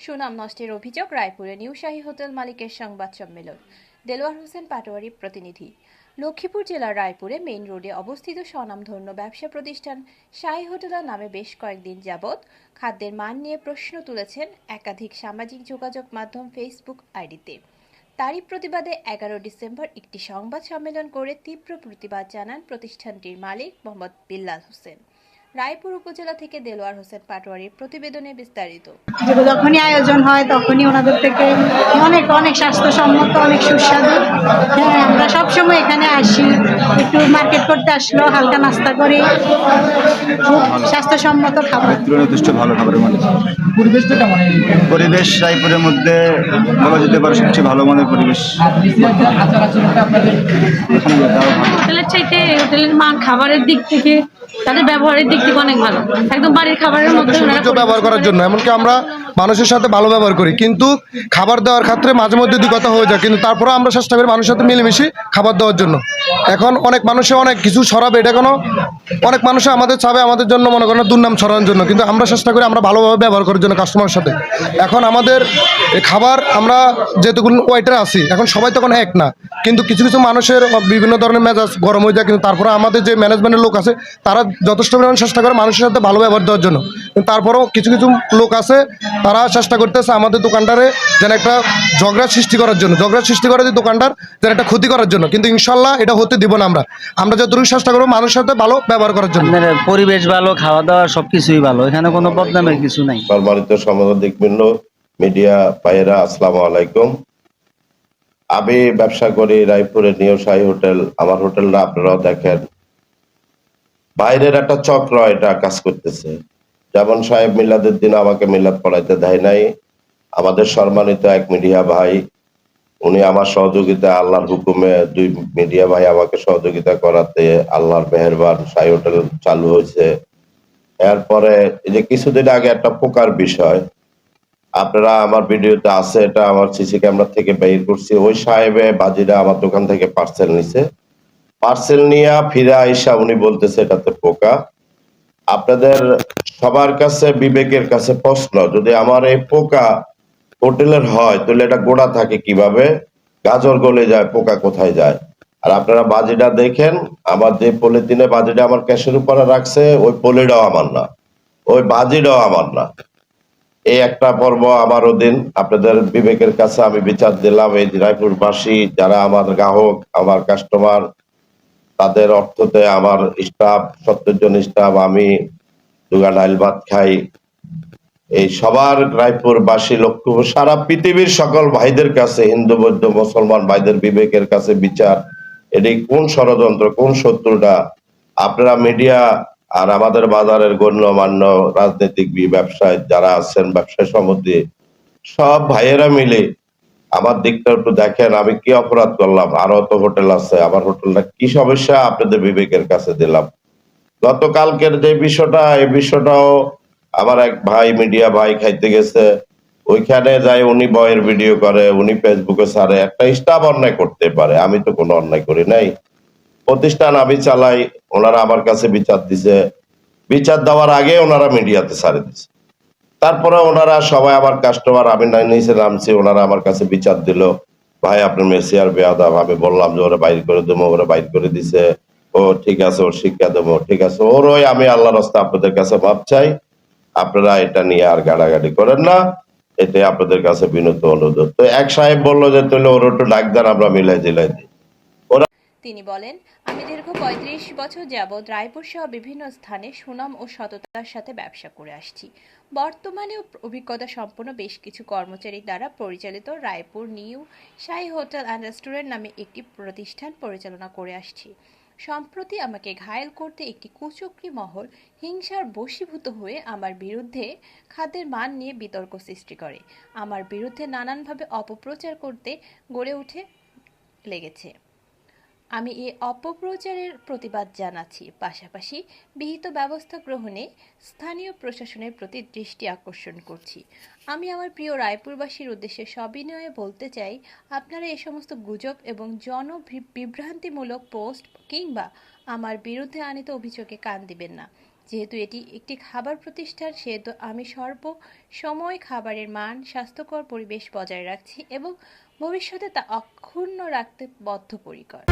সুনাম নষ্টের অভিযোগ রায়পুরে নিউ শাহী হোটেল মালিকের সংবাদ সম্মেলন। দেলোয়ার হোসেন পাটোয়ারি প্রতিনিধি। লক্ষ্মীপুর জেলার রায়পুরে মেইন রোডে অবস্থিত স্বনামধন্য ব্যবসা প্রতিষ্ঠান শাহী হোটেলের নামে বেশ কয়েকদিন যাবৎ খাদ্যের মান নিয়ে প্রশ্ন তুলেছেন একাধিক সামাজিক যোগাযোগ মাধ্যম ফেসবুক আইডিতে। তারই প্রতিবাদে 11 ডিসেম্বর একটি সংবাদ সম্মেলন করে তীব্র প্রতিবাদ জানান প্রতিষ্ঠানটির মালিক মোহাম্মদ বিল্লাল হোসেন। রায়পুর উপজেলা থেকে দেলোয়ার হোসেন পাটোয়ারির প্রতিবেদনে বিস্তারিত। যখনই আয়োজন হয় তখনই ওনাদের থেকে অনেক অনেক স্বাস্থ্যসম্মত, অনেক সুস্বাদু। হ্যাঁ, আমরা সবসময় এখানে আসি, একটু মার্কেট করতে আসলো, হালকা নাস্তা করি, খুব স্বাস্থ্যসম্মত খাবার। যথেষ্ট ভালো খাবারের মানে পরিবেশটা কেমন? পরিবেশ রায়পুরের মধ্যে বলা যেতে পারে সবচেয়ে ভালো মানের পরিবেশ। আচার আচরণটা আপনাদের হোটেলের চাইতে হোটেলের মান খাবারের দিক থেকে তাদের ব্যবহারের দিক থেকে অনেক ভালো, একদম বাড়ির খাবারের মধ্যে ব্যবহার করার জন্য, এমনকি আমরা মানুষের সাথে ভালো ব্যবহার করি, কিন্তু খাবার দেওয়ার ক্ষেত্রে মাঝে মধ্যে দুই কথা হয়ে যায়, কিন্তু তারপরে আমরা চেষ্টা করি মানুষের সাথে মিলেমিশে খাবার দেওয়ার জন্য। এখন অনেক মানুষে অনেক কিছু ছড়াবে, এটা কোনো অনেক মানুষে আমাদের চাবে আমাদের জন্য, মনে করেন দুর্নাম ছড়ানোর জন্য, কিন্তু আমরা চেষ্টা করি আমরা ভালোভাবে ব্যবহার করার জন্য কাস্টমারের সাথে। এখন আমাদের খাবার, আমরা যেটুকুন ওয়েটার আছি, এখন সবাই তখন এক না, কিন্তু কিছু কিছু মানুষের বিভিন্ন ধরনের মেজাজ গরম হয়ে যায়, কিন্তু তারপরে আমাদের যে ম্যানেজমেন্টের লোক আছে তারা যথেষ্ট পরিমাণ চেষ্টা করে মানুষের সাথে ভালো ব্যবহার দেওয়ার জন্য। কিন্তু তারপরেও কিছু কিছু লোক আছে তারা চেষ্টা করতেছে আমাদের দোকানটারে যেন একটা ঝগড়া সৃষ্টি করার জন্য, ঝগড়া সৃষ্টি করে যে দোকানটার যেন একটা ক্ষতি করার জন্য, কিন্তু ইনশাল্লাহ এটা হতে দিব না। আমরা যতটুকু চেষ্টা করবো মানুষের সাথে ভালো ব্যবহার করার জন্য। পরিবেশ ভালো, খাওয়া দাওয়া সবকিছুই ভালো, এখানে কোনো বদনামের কিছু নাই। সম্মানিত সাংবাদিকবৃন্দ, মিডিয়া ভাইয়েরা, আসসালামু আলাইকুম। আমি ব্যবসা করি রায়পুরের নিউ শাহী হোটেল। আমার হোটেলটা আপনারাও দেখেন, বাইরের একটা চক্র এটা কাজ করতেছে। যেমন সাহেব মিলাদের দিন আমাকে মিলাদ পড়াইতে দেয় নাই, আমাদের সম্মানিত এক মিডিয়া ভাই, উনি আমার সহযোগিতা আল্লাহর হুকুমে, দুই মিডিয়া ভাই আমাকে সহযোগিতা করাতে আল্লাহর মেহেরবান শাহী হোটেল চালু হয়েছে। এরপরে এই যে কিছুদিন আগে একটা পোকার বিষয় আপনারা আমার ভিডিওতে আছে, এটা আমার সিসি ক্যামেরা থেকে বের করছি। ওই সাহেবে বাজিরা আমার দোকান থেকে পার্সেল নিছে, পার্সেল নিয়ে ফিরে আইসা উনি বলতেছে এটাতে পোকা। আপনাদের সবার কাছে বিবেকের কাছে প্রশ্ন, যদি আমার এই পোকা হোটেলের হয় তাহলে এটা গোড়া থাকে কিভাবে, গাজর গলে যায়, পোকা কোথায় যায়? আর আপনারা বাজিটা দেখেন, আমার যে পলিথিনে বাজিটা আমার ক্যাশের উপরে রাখছে ওই পলিটাও আমার না, ওই বাজিটাও আমার না। এই একটা পর্ব আমার অধীন। আপনাদের বিবেকের কাছে আমি বিচার দিলাম। এই রায়পুরবাসী যারা আমার গ্রাহক, আমার কাস্টমার, তাদের অর্থতে আমার স্টাফ 70 জন স্টাফ, আমি দুগা ডাইল ভাত খাই, এই সবার রায়পুরবাসী লক্ষ্য সারা পৃথিবীর সকল ভাইদের কাছে, হিন্দু বৌদ্ধ মুসলমান ভাইদের বিবেকের কাছে বিচার, এটি কোন ষড়যন্ত্র, কোন শত্রুটা আপনারা মিডিয়া আর আমাদের বাজারের গণ্যমান্য রাজনৈতিক ব্যবসায় যারা আছেন, ব্যবসায় সমিতি, সব ভাইয়েরা মিলে আমার দিকটা একটু দেখেন, আমি কি অপরাধ করলাম? আরো তো হোটেল আছে, আমার হোটেলটা কি সমস্যা আপনাদের বিবেকের কাছে দিলাম। গতকালকের যে বিষয়টা, এই বিষয়টাও আমার এক ভাই মিডিয়া ভাই খাইতে গেছে, ওইখানে যাই উনি বয়ের ভিডিও করে, উনি ফেসবুকে ছাড়ে। একটা স্টাফ অন্যায় করতে পারে, আমি তো কোনো অন্যায় করি নাই, প্রতিষ্ঠান আমি চালাই। ওনারা আমার কাছে বিচার দিছে, বিচার দেওয়ার আগে ওনারা মিডিয়াতে ছাড়ে দিছে। তারপরে ওনারা সবাই আমার কাস্টমার, আমি নিচে নামছি, ওনারা আমার কাছে বিচার দিল, ভাই আপনার মেসিয়ার বেয়াদব। আমি বললাম যে ওরা বাইর করে দেবো, ওরা বাইর করে দিছে। ও ঠিক আছে, ওর শিক্ষা দেবো, ঠিক আছে। ওর ওই আমি আল্লাহর রাস্তা আপনাদের কাছে মাপ চাই, আপনারা এটা নিয়ে আর গাড়াগাড়ি করেন না, এটাই আপনাদের কাছে বিনত অনুরোধ। তো এক সাহেব বললো যে তাহলে ওর একটু ডাক দেন, আমরা মিলাই জিলাই দিই। তিনি বলেন, আমি দীর্ঘ ৩৫ বছর যাবৎ রায়পুর সহ বিভিন্ন স্থানে সুনাম ও সততার সাথে ব্যবসা করে আসছি। বর্তমানে অভিজ্ঞতা সম্পন্ন বেশ কিছু কর্মচারীর দ্বারা পরিচালিত Raipur new Shahi hotel and restaurant নামে একটি প্রতিষ্ঠান পরিচালনা করে আসছি। সম্প্রতি আমাকে ঘায়েল করতে একটি কুচক্রী মহল হিংসার বশীভূত হয়ে আমার বিরুদ্ধে খাদ্যের মান নিয়ে বিতর্ক সৃষ্টি করে, আমার বিরুদ্ধে নানানভাবে অপপ্রচার করতে গড়ে উঠে লেগেছে। আমি এই অপপ্রচারের প্রতিবাদ জানাচ্ছি, পাশাপাশি বিহিত ব্যবস্থা গ্রহণে স্থানীয় প্রশাসনের প্রতি দৃষ্টি আকর্ষণ করছি। আমি আমার প্রিয় রায়পুরবাসীর উদ্দেশ্যে সবিনয়ে বলতে চাই, আপনারা এই সমস্ত গুজব এবং জনবিভ্রান্তিমূলক পোস্ট কিংবা আমার বিরুদ্ধে আনিত অভিযোগে কান দিবেন না। যেহেতু এটি একটি খাবার প্রতিষ্ঠান, সেহেতু আমি সময় খাবারের মান, স্বাস্থ্যকর পরিবেশ বজায় রাখছি এবং ভবিষ্যতে তা অক্ষুণ্ণ রাখতে বদ্ধপরিকর।